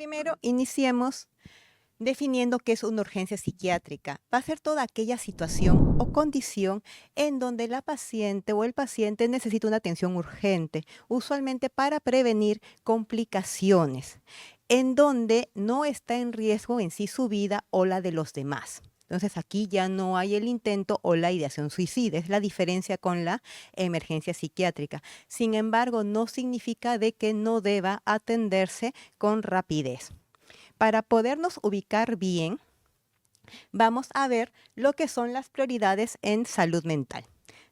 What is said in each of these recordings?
Primero, iniciemos definiendo qué es una urgencia psiquiátrica. Va a ser toda aquella situación o condición en donde la paciente o el paciente necesita una atención urgente, usualmente para prevenir complicaciones, en donde no está en riesgo en sí su vida o la de los demás. Entonces aquí ya no hay el intento o la ideación suicida, es la diferencia con la emergencia psiquiátrica. Sin embargo, no significa de que no deba atenderse con rapidez. Para podernos ubicar bien, vamos a ver lo que son las prioridades en salud mental.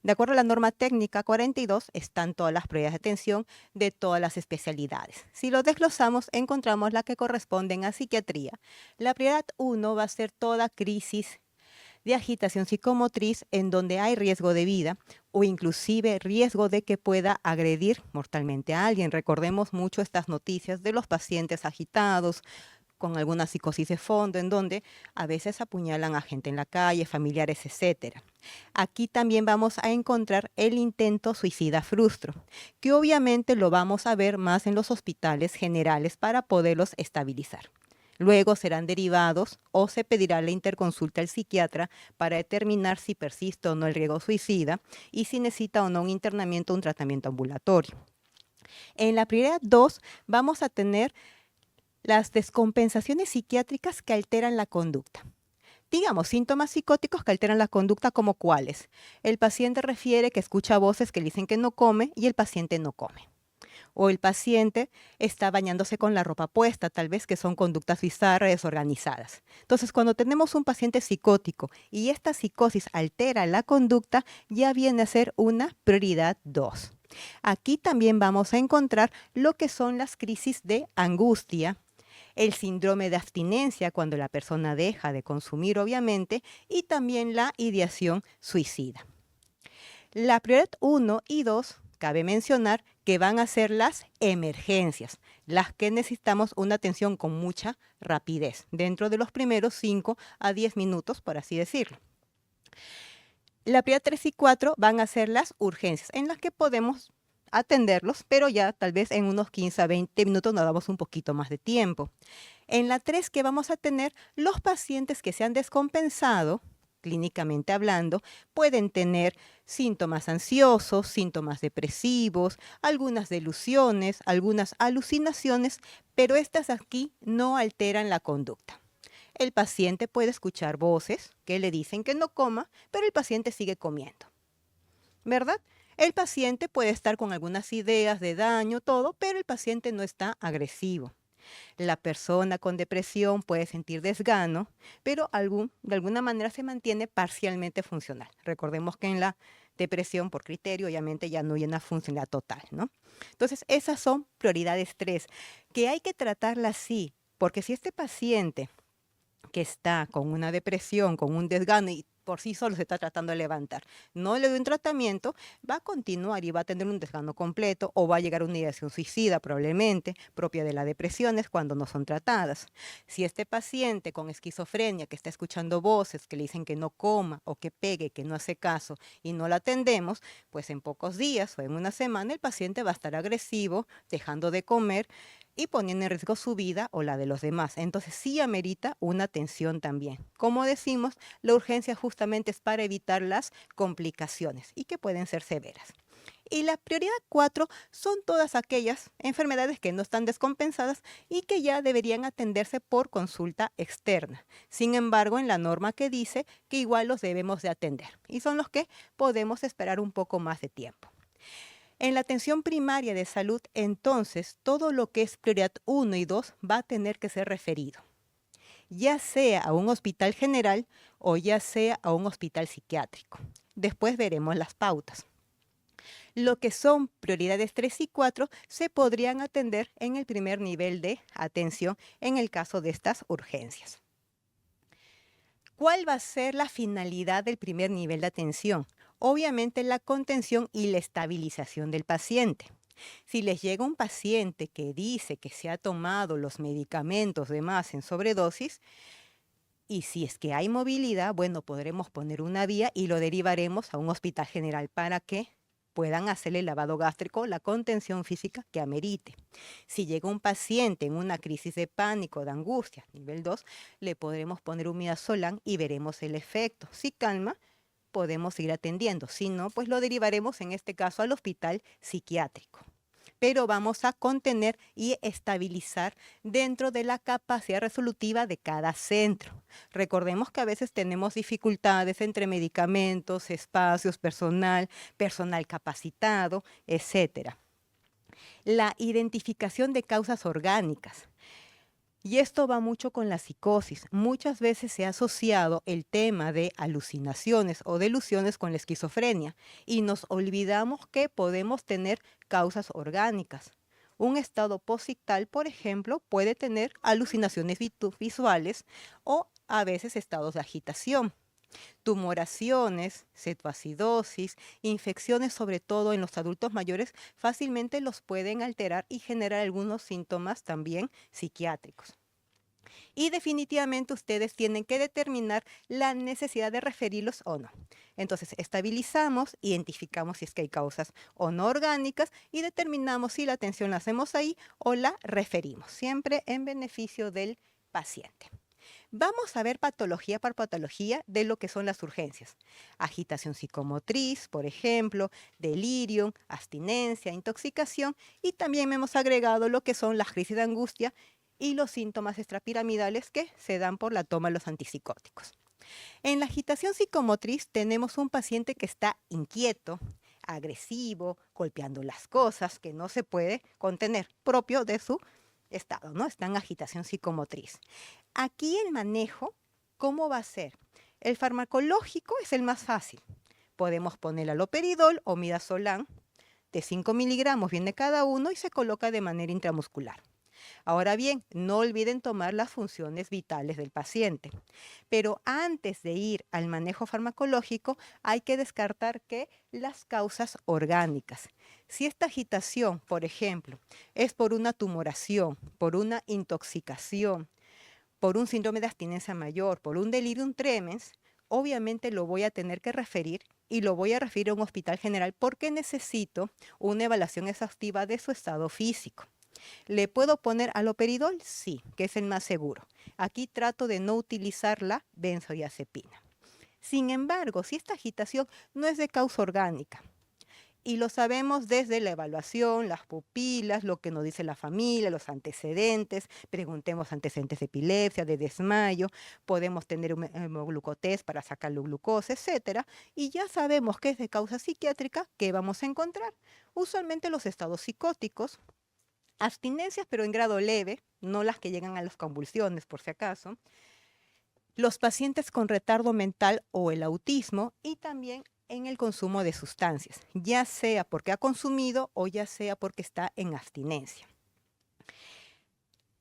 De acuerdo a la norma técnica 42, están todas las prioridades de atención de todas las especialidades. Si lo desglosamos, encontramos las que corresponden a psiquiatría. La prioridad 1 va a ser toda crisis de agitación psicomotriz en donde hay riesgo de vida o inclusive riesgo de que pueda agredir mortalmente a alguien. Recordemos mucho estas noticias de los pacientes agitados, con alguna psicosis de fondo, en donde a veces apuñalan a gente en la calle, familiares, etcétera. Aquí también vamos a encontrar el intento suicida frustro, que obviamente lo vamos a ver más en los hospitales generales para poderlos estabilizar. Luego serán derivados o se pedirá la interconsulta al psiquiatra para determinar si persiste o no el riesgo suicida y si necesita o no un internamiento o un tratamiento ambulatorio. En la prioridad 2 vamos a tener las descompensaciones psiquiátricas que alteran la conducta. Digamos, síntomas psicóticos que alteran la conducta como cuáles. El paciente refiere que escucha voces que le dicen que no come y el paciente no come. O el paciente está bañándose con la ropa puesta, tal vez que son conductas bizarras, desorganizadas. Entonces, cuando tenemos un paciente psicótico y esta psicosis altera la conducta, ya viene a ser una prioridad 2. Aquí también vamos a encontrar lo que son las crisis de angustia, el síndrome de abstinencia cuando la persona deja de consumir, obviamente, y también la ideación suicida. La prioridad 1 y 2, cabe mencionar que van a ser las emergencias, las que necesitamos una atención con mucha rapidez, dentro de los primeros 5 a 10 minutos, por así decirlo. La prioridad 3 y 4 van a ser las urgencias, en las que podemos atenderlos, pero ya tal vez en unos 15 a 20 minutos nos damos un poquito más de tiempo. En la 3 que vamos a tener, los pacientes que se han descompensado, clínicamente hablando, pueden tener síntomas ansiosos, síntomas depresivos, algunas delusiones, algunas alucinaciones, pero estas aquí no alteran la conducta. El paciente puede escuchar voces que le dicen que no coma, pero el paciente sigue comiendo, ¿verdad? El paciente puede estar con algunas ideas de daño, todo, pero el paciente no está agresivo. La persona con depresión puede sentir desgano, pero de alguna manera se mantiene parcialmente funcional. Recordemos que en la depresión por criterio, obviamente ya no hay una funcionalidad total, ¿no? Entonces, esas son prioridades 3, que hay que tratarlas así, porque si este paciente que está con una depresión, con un desgano y por sí solo se está tratando de levantar, no le doy un tratamiento, va a continuar y va a tener un desgano completo o va a llegar a una ideación suicida probablemente, propia de las depresiones cuando no son tratadas. Si este paciente con esquizofrenia que está escuchando voces que le dicen que no coma o que pegue, que no hace caso y no la atendemos, pues en pocos días o en una semana el paciente va a estar agresivo, dejando de comer y poniendo en riesgo su vida o la de los demás. Entonces sí amerita una atención también. Como decimos, la urgencia justamente es para evitar las complicaciones y que pueden ser severas. Y la prioridad 4 son todas aquellas enfermedades que no están descompensadas y que ya deberían atenderse por consulta externa. Sin embargo, en la norma que dice que igual los debemos de atender y son los que podemos esperar un poco más de tiempo. En la atención primaria de salud, entonces, todo lo que es prioridad 1 y 2 va a tener que ser referido, ya sea a un hospital general o ya sea a un hospital psiquiátrico. Después veremos las pautas. Lo que son prioridades 3 y 4 se podrían atender en el primer nivel de atención en el caso de estas urgencias. ¿Cuál va a ser la finalidad del primer nivel de atención? Obviamente la contención y la estabilización del paciente. Si les llega un paciente que dice que se ha tomado los medicamentos de más en sobredosis, y si es que hay movilidad, bueno, podremos poner una vía y lo derivaremos a un hospital general. ¿Para qué? puedan hacerle el lavado gástrico, la contención física que amerite. Si llega un paciente en una crisis de pánico, de angustia, nivel 2, le podremos poner un midazolam y veremos el efecto. Si calma, podemos seguir atendiendo. Si no, pues lo derivaremos en este caso al hospital psiquiátrico. Pero vamos a contener y estabilizar dentro de la capacidad resolutiva de cada centro. Recordemos que a veces tenemos dificultades entre medicamentos, espacios, personal capacitado, etcétera. La identificación de causas orgánicas. Y esto va mucho con la psicosis. Muchas veces se ha asociado el tema de alucinaciones o delusiones con la esquizofrenia y nos olvidamos que podemos tener causas orgánicas. Un estado posictal, por ejemplo, puede tener alucinaciones visuales o a veces estados de agitación. Tumoraciones, cetoacidosis, infecciones sobre todo en los adultos mayores fácilmente los pueden alterar y generar algunos síntomas también psiquiátricos. Y definitivamente ustedes tienen que determinar la necesidad de referirlos o no. Entonces, estabilizamos, identificamos si es que hay causas o no orgánicas y determinamos si la atención la hacemos ahí o la referimos, siempre en beneficio del paciente. Vamos a ver patología por patología de lo que son las urgencias. Agitación psicomotriz, por ejemplo, delirio, abstinencia, intoxicación y también hemos agregado lo que son las crisis de angustia y los síntomas extrapiramidales que se dan por la toma de los antipsicóticos. En la agitación psicomotriz tenemos un paciente que está inquieto, agresivo, golpeando las cosas, que no se puede contener, propio de su estado, ¿no? Está en agitación psicomotriz. Aquí el manejo, ¿cómo va a ser? El farmacológico es el más fácil. Podemos poner haloperidol o midazolam de 5 miligramos, viene cada uno y se coloca de manera intramuscular. Ahora bien, no olviden tomar las funciones vitales del paciente. Pero antes de ir al manejo farmacológico, hay que descartar que las causas orgánicas. Si esta agitación, por ejemplo, es por una tumoración, por una intoxicación, por un síndrome de abstinencia mayor, por un delirium tremens, obviamente lo voy a tener que referir y lo voy a referir a un hospital general porque necesito una evaluación exhaustiva de su estado físico. ¿Le puedo poner haloperidol? Sí, que es el más seguro. Aquí trato de no utilizar la benzodiazepina. Sin embargo, si esta agitación no es de causa orgánica, y lo sabemos desde la evaluación, las pupilas, lo que nos dice la familia, los antecedentes, preguntemos antecedentes de epilepsia, de desmayo, podemos tener un hemoglucotest para sacar la glucosa, etcétera, y ya sabemos que es de causa psiquiátrica, ¿qué vamos a encontrar? Usualmente los estados psicóticos, abstinencias, pero en grado leve, no las que llegan a las convulsiones, por si acaso. Los pacientes con retardo mental o el autismo y también en el consumo de sustancias, ya sea porque ha consumido o ya sea porque está en abstinencia.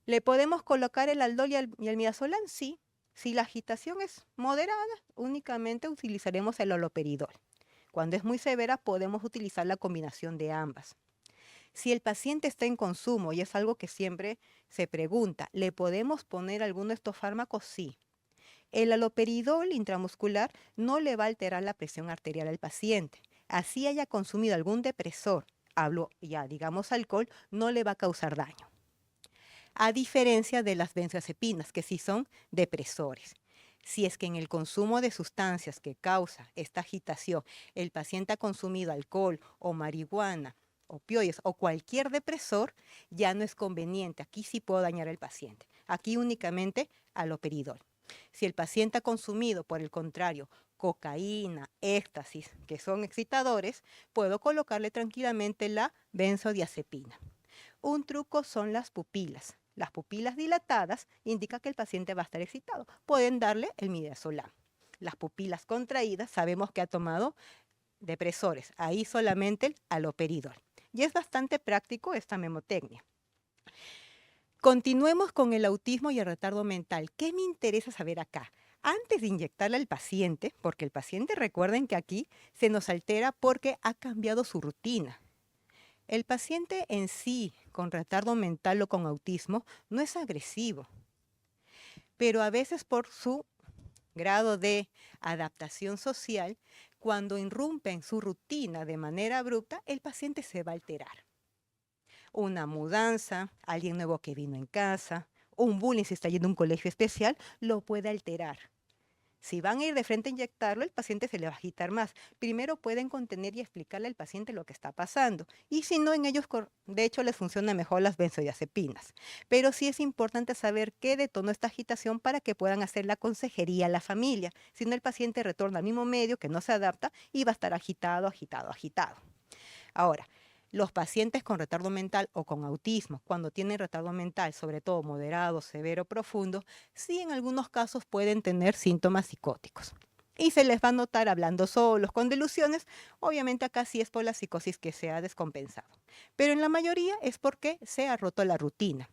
¿Le podemos colocar el aldol y el midazolam? Sí. Si la agitación es moderada, únicamente utilizaremos el haloperidol. Cuando es muy severa, podemos utilizar la combinación de ambas. Si el paciente está en consumo, y es algo que siempre se pregunta, ¿le podemos poner alguno de estos fármacos? Sí. El haloperidol intramuscular no le va a alterar la presión arterial al paciente. Así haya consumido algún depresor, hablo ya digamos alcohol, no le va a causar daño. A diferencia de las benzodiazepinas, que sí son depresores. Si es que en el consumo de sustancias que causa esta agitación, el paciente ha consumido alcohol o marihuana, opioides o cualquier depresor, ya no es conveniente. Aquí sí puedo dañar al paciente. Aquí únicamente haloperidol. Si el paciente ha consumido, por el contrario, cocaína, éxtasis, que son excitadores, puedo colocarle tranquilamente la benzodiazepina. Un truco son las pupilas. Las pupilas dilatadas indican que el paciente va a estar excitado. Pueden darle el midazolam. Las pupilas contraídas sabemos que ha tomado depresores. Ahí solamente el haloperidol. Y es bastante práctico esta memotecnia. Continuemos con el autismo y el retardo mental. ¿Qué me interesa saber acá? Antes de inyectarle al paciente, porque el paciente, recuerden que aquí se nos altera porque ha cambiado su rutina. El paciente en sí, con retardo mental o con autismo, no es agresivo, pero a veces por su grado de adaptación social, Cuando irrumpen su rutina de manera abrupta, el paciente se va a alterar. Una mudanza, alguien nuevo que vino en casa, un bullying si está yendo a un colegio especial, lo puede alterar. Si van a ir de frente a inyectarlo, el paciente se le va a agitar más. Primero pueden contener y explicarle al paciente lo que está pasando. Y si no, en ellos, de hecho, les funcionan mejor las benzodiazepinas. Pero sí es importante saber qué detonó esta agitación para que puedan hacer la consejería a la familia. Si no, el paciente retorna al mismo medio que no se adapta y va a estar agitado, agitado, agitado. Ahora, los pacientes con retardo mental o con autismo, cuando tienen retardo mental, sobre todo moderado, severo, profundo, sí en algunos casos pueden tener síntomas psicóticos. Y se les va a notar hablando solos, con delusiones. Obviamente acá sí es por la psicosis que se ha descompensado. Pero en la mayoría es porque se ha roto la rutina.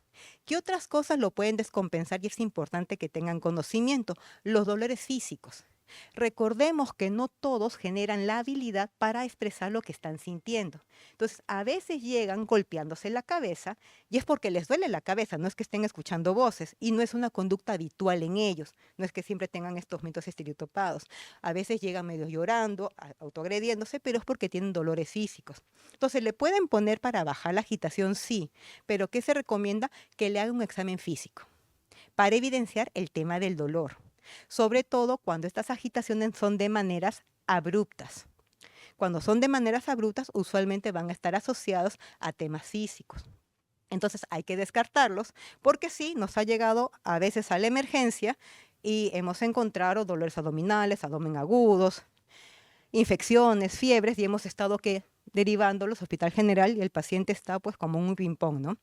¿Qué otras cosas lo pueden descompensar? Y es importante que tengan conocimiento. Los dolores físicos. Recordemos que no todos generan la habilidad para expresar lo que están sintiendo. Entonces, a veces llegan golpeándose la cabeza y es porque les duele la cabeza, no es que estén escuchando voces y no es una conducta habitual en ellos, no es que siempre tengan estos mitos estereotipados. A veces llegan medio llorando, autoagrediéndose, pero es porque tienen dolores físicos. Entonces, le pueden poner para bajar la agitación, sí, pero ¿qué se recomienda? Que le hagan un examen físico para evidenciar el tema del dolor, sobre todo cuando estas agitaciones son de maneras abruptas. Cuando son de maneras abruptas, usualmente van a estar asociados a temas físicos. Entonces hay que descartarlos porque sí, nos ha llegado a veces a la emergencia y hemos encontrado dolores abdominales, abdomen agudos, infecciones, fiebres y hemos estado derivándolos al Hospital General y el paciente está pues como un ping-pong, ¿no?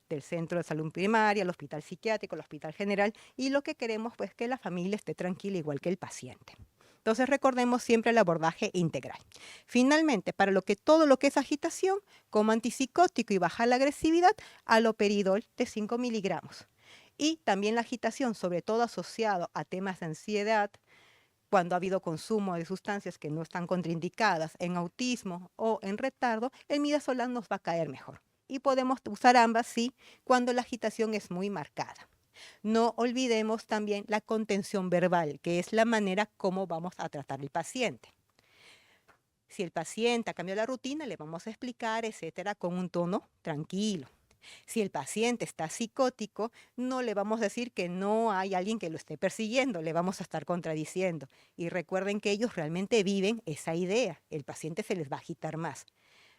Del centro de salud primaria, al hospital psiquiátrico, al hospital general, y lo que queremos pues que la familia esté tranquila igual que el paciente. Entonces recordemos siempre el abordaje integral. Finalmente, para todo lo que es agitación, como antipsicótico y bajar la agresividad, haloperidol de 5 miligramos. Y también la agitación, sobre todo asociado a temas de ansiedad, cuando ha habido consumo de sustancias que no están contraindicadas en autismo o en retardo, el midazolam nos va a caer mejor. Y podemos usar ambas, sí, cuando la agitación es muy marcada. No olvidemos también la contención verbal, que es la manera como vamos a tratar al paciente. Si el paciente ha cambiado la rutina, le vamos a explicar, etcétera, con un tono tranquilo. Si el paciente está psicótico, no le vamos a decir que no hay alguien que lo esté persiguiendo, le vamos a estar contradiciendo. Y recuerden que ellos realmente viven esa idea, el paciente se les va a agitar más.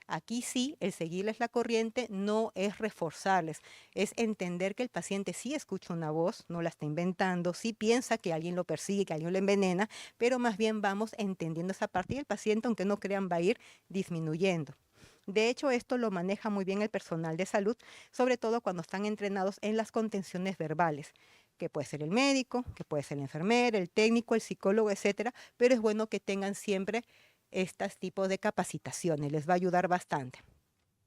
Aquí sí, el seguirles la corriente no es reforzarles, es entender que el paciente sí escucha una voz, no la está inventando, sí piensa que alguien lo persigue, que alguien lo envenena, pero más bien vamos entendiendo esa parte y el paciente, aunque no crean, va a ir disminuyendo. De hecho, esto lo maneja muy bien el personal de salud, sobre todo cuando están entrenados en las contenciones verbales, que puede ser el médico, que puede ser el enfermero, el técnico, el psicólogo, etcétera, pero es bueno que tengan siempre estos tipos de capacitaciones, les va a ayudar bastante.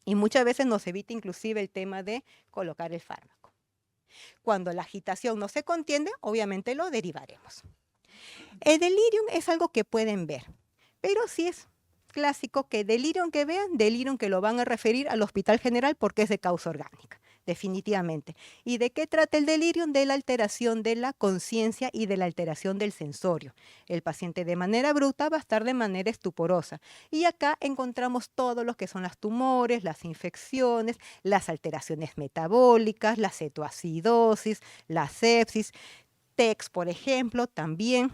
Y muchas veces nos evita inclusive el tema de colocar el fármaco. Cuando la agitación no se contiene, obviamente lo derivaremos. El delirium es algo que pueden ver, pero sí es clásico que delirium que vean, delirium que lo van a referir al Hospital General porque es de causa orgánica, definitivamente. ¿Y de qué trata el delirium? De la alteración de la conciencia y de la alteración del sensorio. El paciente de manera bruta va a estar de manera estuporosa. Y acá encontramos todo lo que son las tumores, las infecciones, las alteraciones metabólicas, la cetoacidosis, la sepsis, TEX, por ejemplo, también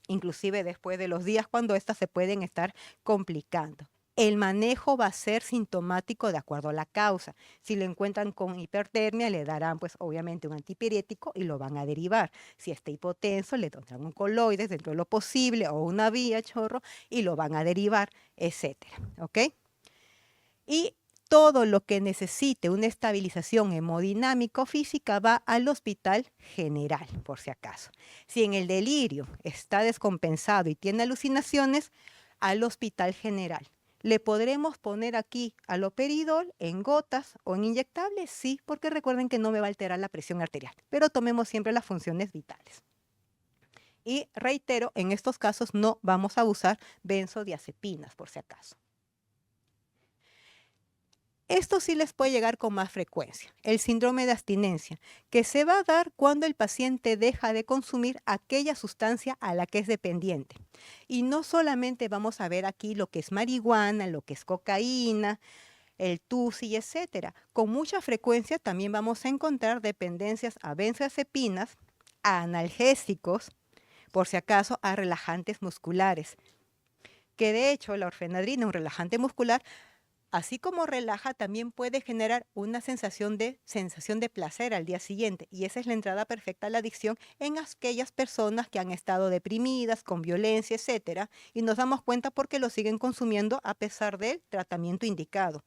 inclusive después de los días cuando éstas se pueden estar complicando. El manejo va a ser sintomático de acuerdo a la causa. Si lo encuentran con hipertermia, le darán pues obviamente un antipirético y lo van a derivar. Si está hipotenso, le darán un coloides dentro de lo posible o una vía chorro y lo van a derivar, etcétera. ¿Ok? Y todo lo que necesite una estabilización hemodinámico-física va al hospital general, por si acaso. Si en el delirio está descompensado y tiene alucinaciones, al hospital general. ¿Le podremos poner aquí haloperidol en gotas o en inyectables? Sí, porque recuerden que no me va a alterar la presión arterial, pero tomemos siempre las funciones vitales. Y reitero, en estos casos no vamos a usar benzodiazepinas, por si acaso. Esto sí les puede llegar con más frecuencia, el síndrome de abstinencia, que se va a dar cuando el paciente deja de consumir aquella sustancia a la que es dependiente. Y no solamente vamos a ver aquí lo que es marihuana, lo que es cocaína, el tusi, etcétera. Con mucha frecuencia también vamos a encontrar dependencias a benzodiazepinas, a analgésicos, por si acaso a relajantes musculares, que de hecho la orfenadrina, un relajante muscular, así como relaja, también puede generar una sensación de placer al día siguiente. Y esa es la entrada perfecta a la adicción en aquellas personas que han estado deprimidas, con violencia, etcétera. Y nos damos cuenta porque lo siguen consumiendo a pesar del tratamiento indicado.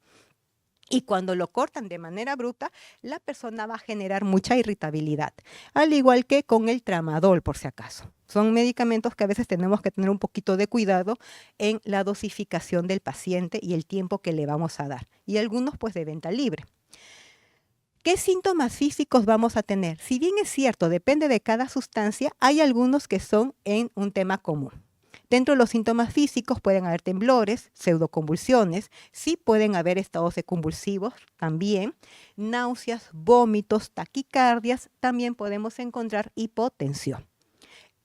Y cuando lo cortan de manera bruta, la persona va a generar mucha irritabilidad, al igual que con el tramadol, por si acaso. Son medicamentos que a veces tenemos que tener un poquito de cuidado en la dosificación del paciente y el tiempo que le vamos a dar. Y algunos pues de venta libre. ¿Qué síntomas físicos vamos a tener? Si bien es cierto, depende de cada sustancia, hay algunos que son en un tema común. Dentro de los síntomas físicos pueden haber temblores, pseudoconvulsiones, sí pueden haber estados de convulsivos también, náuseas, vómitos, taquicardias, también podemos encontrar hipotensión.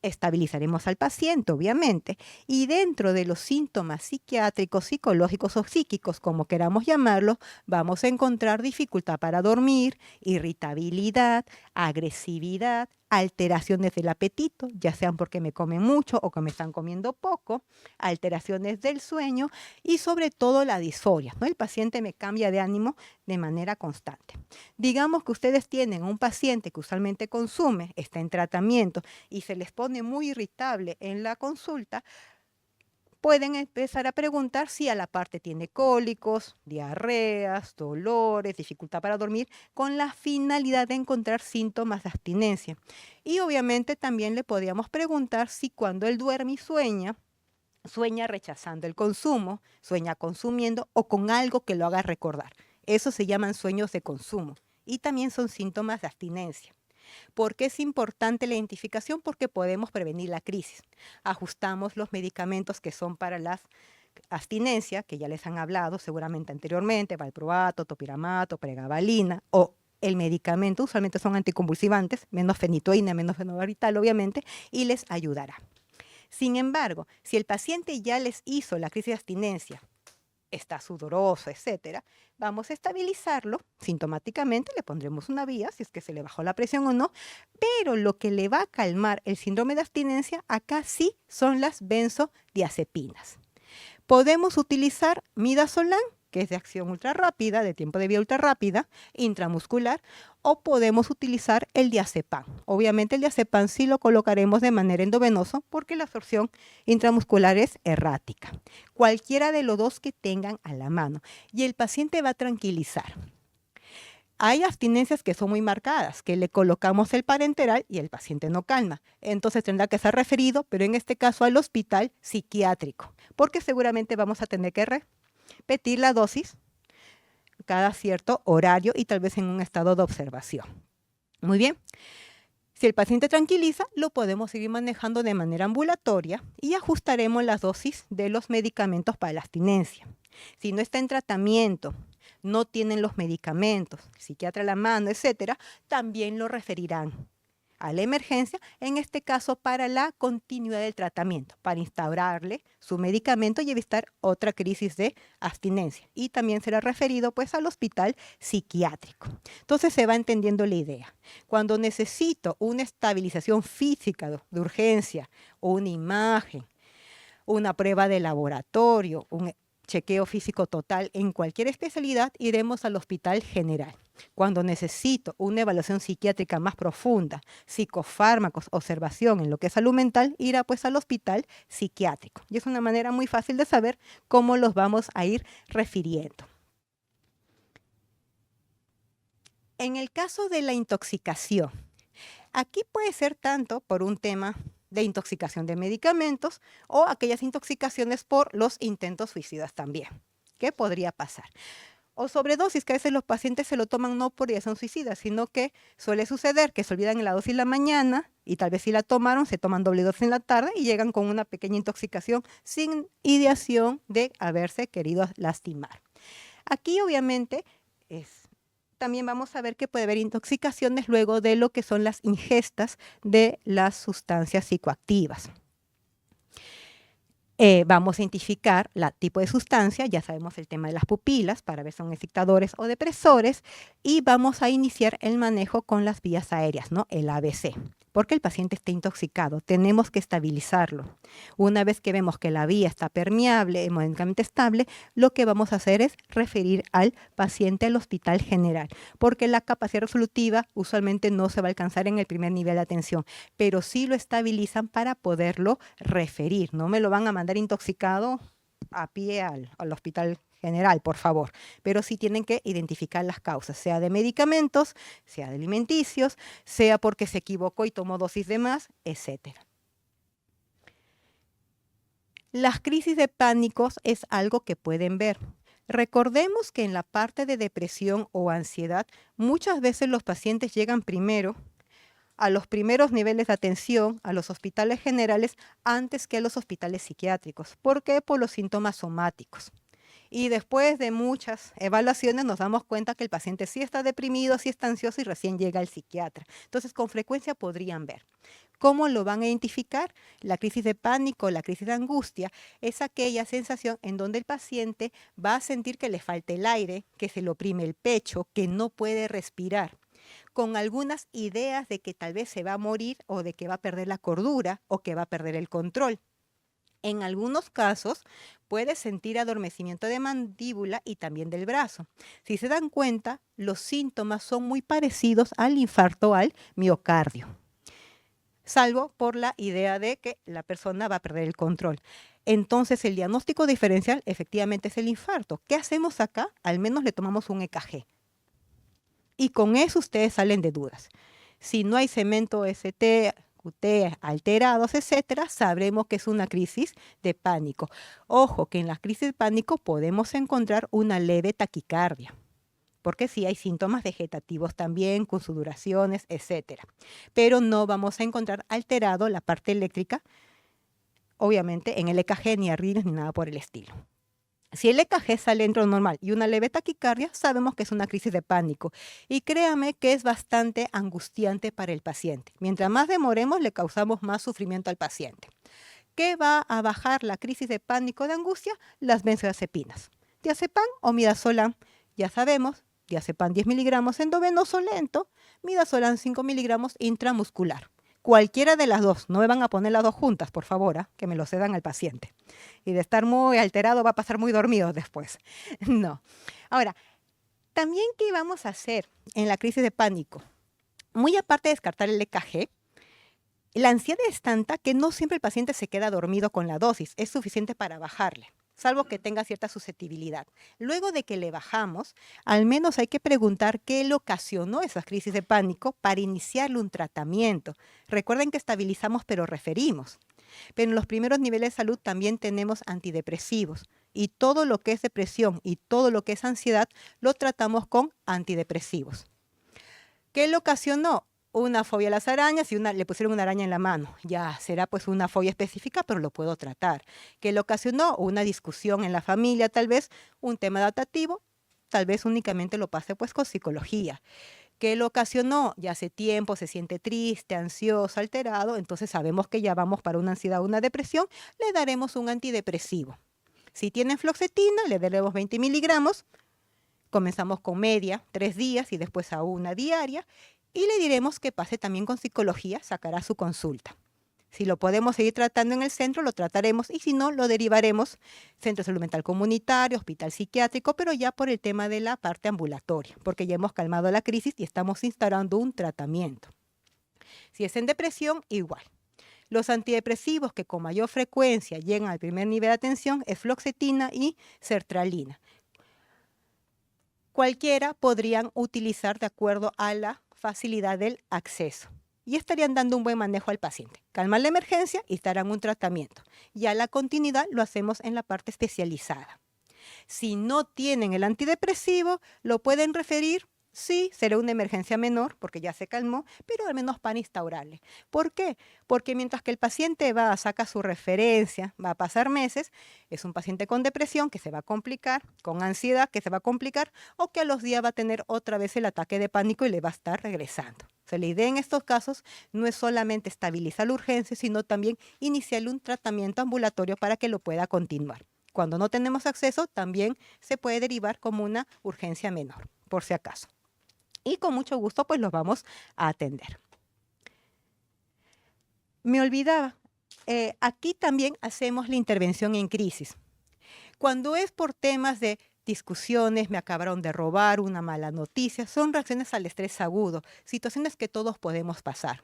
Estabilizaremos al paciente, obviamente, y dentro de los síntomas psiquiátricos, psicológicos o psíquicos, como queramos llamarlo, vamos a encontrar dificultad para dormir, irritabilidad, agresividad, alteraciones del apetito, ya sean porque me comen mucho o que me están comiendo poco, alteraciones del sueño y sobre todo la disforia, ¿no? El paciente me cambia de ánimo de manera constante. Digamos que ustedes tienen un paciente que usualmente consume, está en tratamiento y se les pone muy irritable en la consulta, pueden empezar a preguntar si a la parte tiene cólicos, diarreas, dolores, dificultad para dormir, con la finalidad de encontrar síntomas de abstinencia. Y obviamente también le podríamos preguntar si cuando él duerme y sueña rechazando el consumo, sueña consumiendo o con algo que lo haga recordar. Eso se llaman sueños de consumo y también son síntomas de abstinencia. ¿Por qué es importante la identificación? Porque podemos prevenir la crisis. Ajustamos los medicamentos que son para la abstinencia, que ya les han hablado seguramente anteriormente, valproato, topiramato, pregabalina o el medicamento, usualmente son anticonvulsivantes, menos fenitoína, menos fenobarbital, obviamente, y les ayudará. Sin embargo, si el paciente ya les hizo la crisis de abstinencia, está sudoroso, etcétera, vamos a estabilizarlo sintomáticamente, le pondremos una vía si es que se le bajó la presión o no, pero lo que le va a calmar el síndrome de abstinencia acá sí son las benzodiazepinas. Podemos utilizar midazolam, que es de acción ultra rápida, de tiempo de vida ultra rápida, intramuscular, o podemos utilizar el diazepam. Obviamente el diazepam sí lo colocaremos de manera endovenosa porque la absorción intramuscular es errática. Cualquiera de los dos que tengan a la mano y el paciente va a tranquilizar. Hay abstinencias que son muy marcadas, que le colocamos el parenteral y el paciente no calma. Entonces tendrá que ser referido, pero en este caso al hospital psiquiátrico, porque seguramente vamos a tener que repetir la dosis cada cierto horario y tal vez en un estado de observación. Muy bien. Si el paciente tranquiliza, lo podemos seguir manejando de manera ambulatoria y ajustaremos las dosis de los medicamentos para la abstinencia. Si no está en tratamiento, no tienen los medicamentos, psiquiatra a la mano, etcétera, también lo referirán a la emergencia, en este caso para la continuidad del tratamiento, para instaurarle su medicamento y evitar otra crisis de abstinencia. Y también será referido pues al hospital psiquiátrico. Entonces se va entendiendo la idea. Cuando necesito una estabilización física de urgencia, una imagen, una prueba de laboratorio, un chequeo físico total en cualquier especialidad, iremos al hospital general. Cuando necesito una evaluación psiquiátrica más profunda, psicofármacos, observación en lo que es salud mental, irá pues al hospital psiquiátrico. Y es una manera muy fácil de saber cómo los vamos a ir refiriendo. En el caso de la intoxicación, aquí puede ser tanto por un tema de intoxicación de medicamentos o aquellas intoxicaciones por los intentos suicidas también. ¿Qué podría pasar? O sobredosis, que a veces los pacientes se lo toman no por ideación suicida, sino que suele suceder que se olvidan en la dosis en la mañana y tal vez si la tomaron, se toman doble dosis en la tarde y llegan con una pequeña intoxicación sin ideación de haberse querido lastimar. Aquí obviamente También vamos a ver que puede haber intoxicaciones luego de lo que son las ingestas de las sustancias psicoactivas. Vamos a identificar el tipo de sustancia, ya sabemos el tema de las pupilas, para ver si son excitadores o depresores, y vamos a iniciar el manejo con las vías aéreas, ¿no? El ABC. Porque el paciente está intoxicado, tenemos que estabilizarlo. Una vez que vemos que la vía está permeable, hemodinámicamente estable, lo que vamos a hacer es referir al paciente al hospital general, porque la capacidad resolutiva usualmente no se va a alcanzar en el primer nivel de atención, pero sí lo estabilizan para poderlo referir. No me lo van a mandar intoxicado a pie al hospital general, por favor, pero sí tienen que identificar las causas, sea de medicamentos, sea de alimenticios, sea porque se equivocó y tomó dosis de más, etc. Las crisis de pánicos es algo que pueden ver. Recordemos que en la parte de depresión o ansiedad, muchas veces los pacientes llegan primero a los primeros niveles de atención, a los hospitales generales, antes que a los hospitales psiquiátricos. ¿Por qué? Por los síntomas somáticos. Y después de muchas evaluaciones nos damos cuenta que el paciente sí está deprimido, sí está ansioso y recién llega al psiquiatra. Entonces, con frecuencia podrían ver. ¿Cómo lo van a identificar? La crisis de pánico, la crisis de angustia, es aquella sensación en donde el paciente va a sentir que le falta el aire, que se le oprime el pecho, que no puede respirar, con algunas ideas de que tal vez se va a morir o de que va a perder la cordura o que va a perder el control. En algunos casos puede sentir adormecimiento de mandíbula y también del brazo. Si se dan cuenta, los síntomas son muy parecidos al infarto al miocardio, salvo por la idea de que la persona va a perder el control. Entonces el diagnóstico diferencial efectivamente es el infarto. ¿Qué hacemos acá? Al menos le tomamos un EKG. Y con eso ustedes salen de dudas. Si no hay cemento ST, QT alterados, etcétera, sabremos que es una crisis de pánico. Ojo, que en la crisis de pánico podemos encontrar una leve taquicardia, porque sí hay síntomas vegetativos también, con sudoraciones, etcétera. Pero no vamos a encontrar alterado la parte eléctrica, obviamente en el EKG, ni arritmias, ni nada por el estilo. Si el EKG sale dentro de lo normal y una leve taquicardia, sabemos que es una crisis de pánico. Y créame que es bastante angustiante para el paciente. Mientras más demoremos, le causamos más sufrimiento al paciente. ¿Qué va a bajar la crisis de pánico de angustia? Las benzodiazepinas. Diazepam o midazolam. Ya sabemos, diazepam 10 miligramos endovenoso lento, midazolam 5 miligramos intramuscular. Cualquiera de las dos, no me van a poner las dos juntas, por favor, que me lo cedan al paciente. Y de estar muy alterado va a pasar muy dormido después. No. Ahora, también, ¿qué vamos a hacer en la crisis de pánico? Muy aparte de descartar el EKG, la ansiedad es tanta que no siempre el paciente se queda dormido con la dosis, es suficiente para bajarle, salvo que tenga cierta susceptibilidad. Luego de que le bajamos, al menos hay que preguntar qué le ocasionó esas crisis de pánico para iniciarle un tratamiento. Recuerden que estabilizamos pero referimos. Pero en los primeros niveles de salud también tenemos antidepresivos y todo lo que es depresión y todo lo que es ansiedad lo tratamos con antidepresivos. ¿Qué le ocasionó? Una fobia a las arañas y le pusieron una araña en la mano. Ya será pues una fobia específica, pero lo puedo tratar. ¿Qué le ocasionó? Una discusión en la familia, tal vez un tema adaptativo, tal vez únicamente lo pase pues con psicología. ¿Qué lo ocasionó? Ya hace tiempo, se siente triste, ansioso, alterado, entonces sabemos que ya vamos para una ansiedad o una depresión, le daremos un antidepresivo. Si tiene fluoxetina, le daremos 20 miligramos, comenzamos con media, 3 días y después a una diaria, y le diremos que pase también con psicología, sacará su consulta. Si lo podemos seguir tratando en el centro, lo trataremos, y si no, lo derivaremos Centro de Salud Mental Comunitario, Hospital Psiquiátrico, pero ya por el tema de la parte ambulatoria, porque ya hemos calmado la crisis y estamos instaurando un tratamiento. Si es en depresión, igual. Los antidepresivos que con mayor frecuencia llegan al primer nivel de atención es fluoxetina y sertralina. Cualquiera podrían utilizar de acuerdo a la facilidad del acceso. Y estarían dando un buen manejo al paciente. Calman la emergencia y estarán un tratamiento. Ya la continuidad lo hacemos en la parte especializada. Si no tienen el antidepresivo, lo pueden referir Sí, será una emergencia menor porque ya se calmó, pero al menos para instaurarle. ¿Por qué? Porque mientras que el paciente va, saca su referencia, va a pasar meses, es un paciente con depresión que se va a complicar, con ansiedad que se va a complicar, o que a los días va a tener otra vez el ataque de pánico y le va a estar regresando. O sea, la idea en estos casos no es solamente estabilizar la urgencia, sino también iniciarle un tratamiento ambulatorio para que lo pueda continuar. Cuando no tenemos acceso, también se puede derivar como una urgencia menor, por si acaso. Y con mucho gusto pues los vamos a atender. Me olvidaba, aquí también hacemos la intervención en crisis. Cuando es por temas de discusiones, me acabaron de robar, una mala noticia, son reacciones al estrés agudo, situaciones que todos podemos pasar.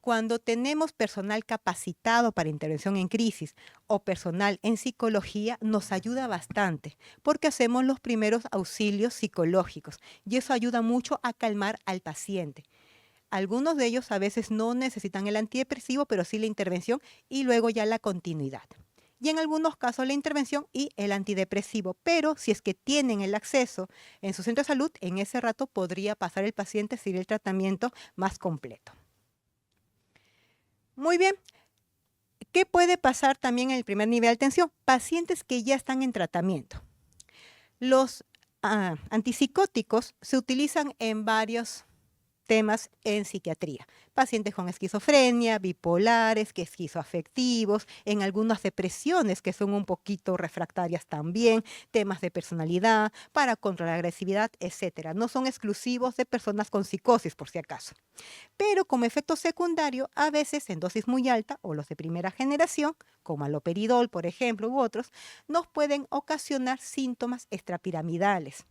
Cuando tenemos personal capacitado para intervención en crisis o personal en psicología, nos ayuda bastante porque hacemos los primeros auxilios psicológicos y eso ayuda mucho a calmar al paciente. Algunos de ellos a veces no necesitan el antidepresivo, pero sí la intervención y luego ya la continuidad. Y en algunos casos la intervención y el antidepresivo, pero si es que tienen el acceso en su centro de salud, en ese rato podría pasar el paciente sin el tratamiento más completo. Muy bien, ¿qué puede pasar también en el primer nivel de atención? Pacientes que ya están en tratamiento. Los antipsicóticos se utilizan en varios temas en psiquiatría. Pacientes con esquizofrenia, bipolares, que esquizoafectivos, en algunas depresiones que son un poquito refractarias también, temas de personalidad, para controlar la agresividad, etcétera. No son exclusivos de personas con psicosis, por si acaso. Pero como efecto secundario, a veces en dosis muy alta o los de primera generación, como aloperidol, por ejemplo, u otros, nos pueden ocasionar síntomas extrapiramidales.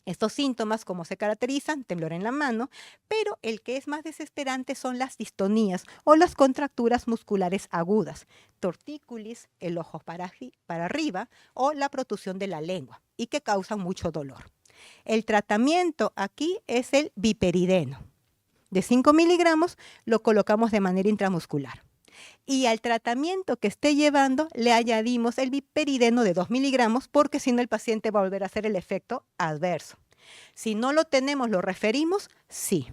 Estos síntomas, ¿cómo se caracterizan? Temblor en la mano, pero el que es más desesperante son las distonías o las contracturas musculares agudas, tortícolis, el ojo para arriba o la protusión de la lengua y que causan mucho dolor. El tratamiento aquí es el biperideno. De 5 miligramos lo colocamos de manera intramuscular. Y al tratamiento que esté llevando le añadimos el biperideno de 2 miligramos porque si no el paciente va a volver a hacer el efecto adverso. Si no lo tenemos, ¿lo referimos? Sí,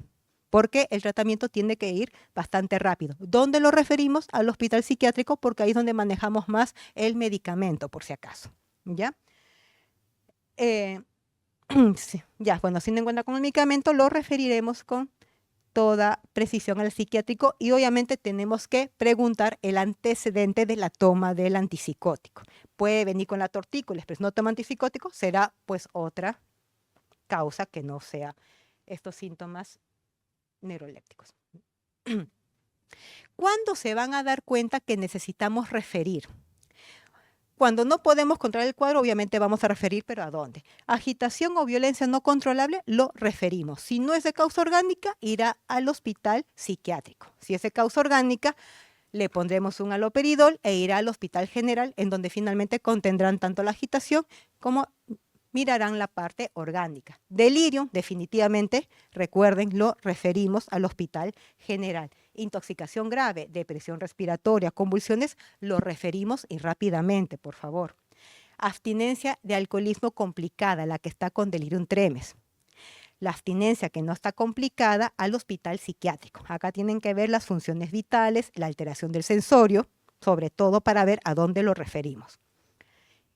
porque el tratamiento tiene que ir bastante rápido. ¿Dónde lo referimos? Al hospital psiquiátrico porque ahí es donde manejamos más el medicamento, por si acaso. ¿Ya? Sí, ya, bueno, si no encuentra con el medicamento, lo referiremos con toda precisión al psiquiátrico y obviamente tenemos que preguntar el antecedente de la toma del antipsicótico. Puede venir con la tortícolis, pero si no toma antipsicótico, será pues otra causa que no sea estos síntomas neurolépticos. ¿Cuándo se van a dar cuenta que necesitamos referir? Cuando no podemos controlar el cuadro, obviamente vamos a referir, pero ¿a dónde? Agitación o violencia no controlable, lo referimos. Si no es de causa orgánica, irá al hospital psiquiátrico. Si es de causa orgánica, le pondremos un aloperidol e irá al hospital general, en donde finalmente contendrán tanto la agitación como mirarán la parte orgánica. Delirio, definitivamente, recuerden, lo referimos al hospital general. Intoxicación grave, depresión respiratoria, convulsiones, lo referimos y rápidamente, por favor. Abstinencia de alcoholismo complicada, la que está con delirium tremens. La abstinencia que no está complicada, al hospital psiquiátrico. Acá tienen que ver las funciones vitales, la alteración del sensorio, sobre todo para ver a dónde lo referimos.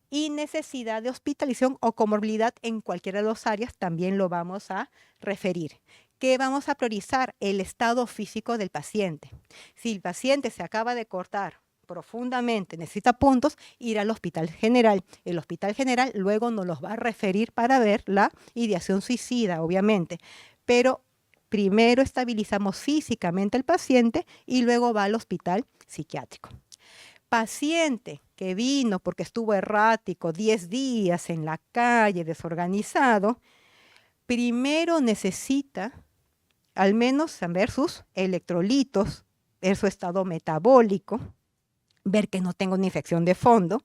Y necesidad de hospitalización o comorbilidad en cualquiera de las áreas también lo vamos a referir. ¿Qué vamos a priorizar? El estado físico del paciente. Si el paciente se acaba de cortar profundamente, necesita puntos, ir al hospital general. El hospital general luego nos los va a referir para ver la ideación suicida, obviamente. Pero primero estabilizamos físicamente al paciente y luego va al hospital psiquiátrico. Paciente que vino porque estuvo errático 10 días en la calle, desorganizado, primero necesita al menos saber sus electrolitos, ver su estado metabólico, ver que no tenga una infección de fondo.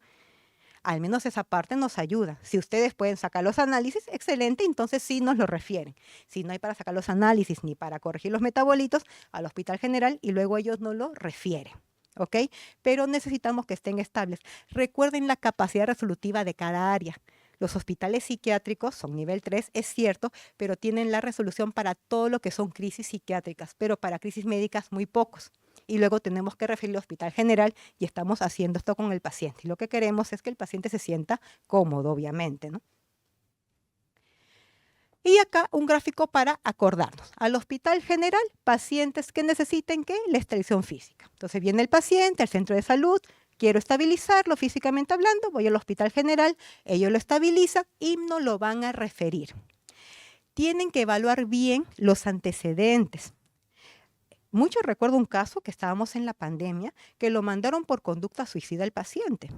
Al menos esa parte nos ayuda. Si ustedes pueden sacar los análisis, excelente, entonces sí nos lo refieren. Si no hay para sacar los análisis ni para corregir los metabolitos, al hospital general y luego ellos nos lo refieren. ¿Ok? Pero necesitamos que estén estables. Recuerden la capacidad resolutiva de cada área. Los hospitales psiquiátricos son nivel 3, es cierto, pero tienen la resolución para todo lo que son crisis psiquiátricas, pero para crisis médicas muy pocos. Y luego tenemos que referirlo al hospital general y estamos haciendo esto con el paciente. Y lo que queremos es que el paciente se sienta cómodo, obviamente, ¿no? Y acá un gráfico para acordarnos. Al hospital general, pacientes que necesiten ¿qué? La extracción física. Entonces viene el paciente al centro de salud, quiero estabilizarlo físicamente hablando, voy al hospital general, ellos lo estabilizan y nos lo van a referir. Tienen que evaluar bien los antecedentes. Mucho recuerdo un caso que estábamos en la pandemia, que lo mandaron por conducta suicida al paciente.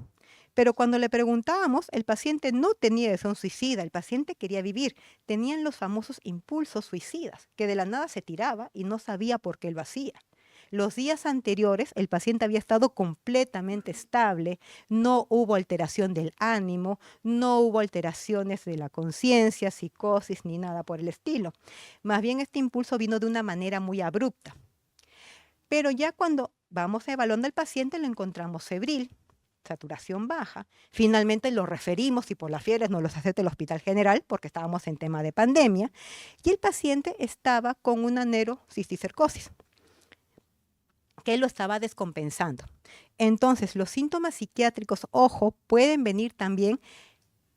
Pero cuando le preguntábamos, el paciente no tenía deseo suicida, el paciente quería vivir. Tenían los famosos impulsos suicidas, que de la nada se tiraba y no sabía por qué lo hacía. Los días anteriores el paciente había estado completamente estable, no hubo alteración del ánimo, no hubo alteraciones de la conciencia, psicosis ni nada por el estilo. Más bien este impulso vino de una manera muy abrupta. Pero ya cuando vamos evaluando al paciente lo encontramos febril, saturación baja. Finalmente lo referimos y por las fiebres nos los acepta el Hospital General porque estábamos en tema de pandemia. Y el paciente estaba con una neurocisticercosis que lo estaba descompensando. Entonces los síntomas psiquiátricos, ojo, pueden venir también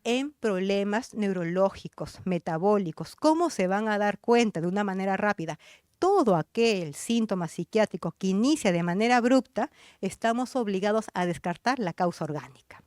en problemas neurológicos, metabólicos. ¿Cómo se van a dar cuenta de una manera rápida? Todo aquel síntoma psiquiátrico que inicia de manera abrupta, estamos obligados a descartar la causa orgánica.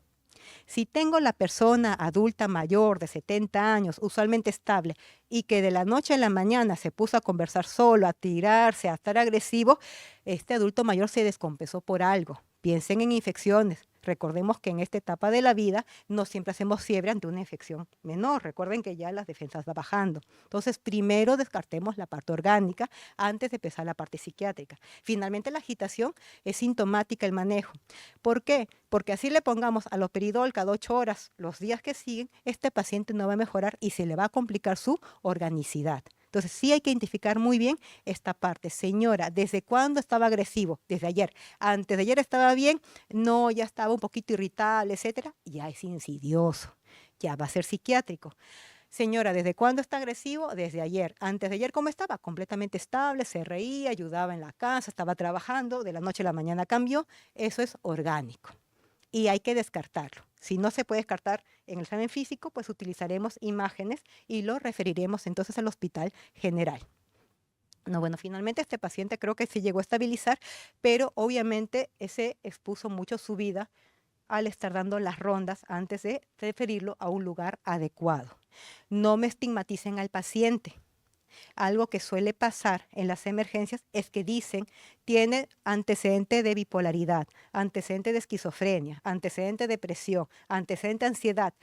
Si tengo la persona adulta mayor de 70 años, usualmente estable, y que de la noche a la mañana se puso a conversar solo, a tirarse, a estar agresivo, este adulto mayor se descompensó por algo. Piensen en infecciones. Recordemos que en esta etapa de la vida no siempre hacemos fiebre ante una infección menor. Recuerden que ya las defensas van bajando. Entonces, primero descartemos la parte orgánica antes de empezar la parte psiquiátrica. Finalmente, la agitación es sintomática el manejo. ¿Por qué? Porque así le pongamos aloperidol cada 8 horas los días que siguen, este paciente no va a mejorar y se le va a complicar su organicidad. Entonces sí hay que identificar muy bien esta parte. Señora, ¿desde cuándo estaba agresivo? Desde ayer. Antes de ayer estaba bien, no, ya estaba un poquito irritable, etcétera. Ya es insidioso, ya va a ser psiquiátrico. Señora, ¿desde cuándo está agresivo? Desde ayer. Antes de ayer, ¿cómo estaba? Completamente estable, se reía, ayudaba en la casa, estaba trabajando, de la noche a la mañana cambió. Eso es orgánico y hay que descartarlo. Si no se puede descartar en el examen físico, pues utilizaremos imágenes y lo referiremos entonces al hospital general. No, bueno, finalmente este paciente creo que sí llegó a estabilizar, pero obviamente ese expuso mucho su vida al estar dando las rondas antes de referirlo a un lugar adecuado. No me estigmaticen al paciente. Algo que suele pasar en las emergencias es que dicen, tiene antecedente de bipolaridad, antecedente de esquizofrenia, antecedente de depresión, antecedente de ansiedad.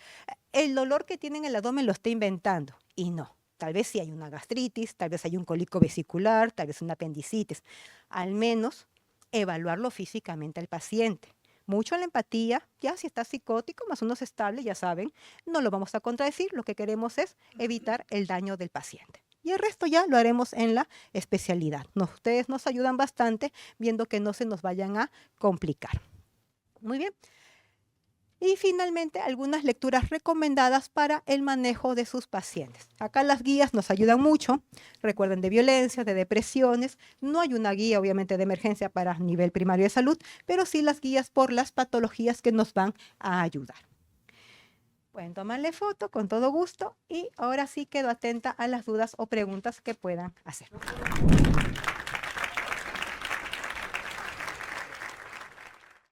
El dolor que tiene en el abdomen lo está inventando y no. Tal vez sí hay una gastritis, tal vez hay un cólico vesicular, tal vez una apendicitis. Al menos evaluarlo físicamente al paciente. Mucho la empatía, ya si está psicótico, más o menos estable, ya saben, no lo vamos a contradecir, lo que queremos es evitar el daño del paciente. Y el resto ya lo haremos en la especialidad. Ustedes nos ayudan bastante viendo que no se nos vayan a complicar. Muy bien. Y finalmente, algunas lecturas recomendadas para el manejo de sus pacientes. Acá las guías nos ayudan mucho. Recuerden de violencia, de depresiones. No hay una guía, obviamente, de emergencia para nivel primario de salud, pero sí las guías por las patologías que nos van a ayudar. Pueden tomarle foto con todo gusto y ahora sí quedo atenta a las dudas o preguntas que puedan hacer.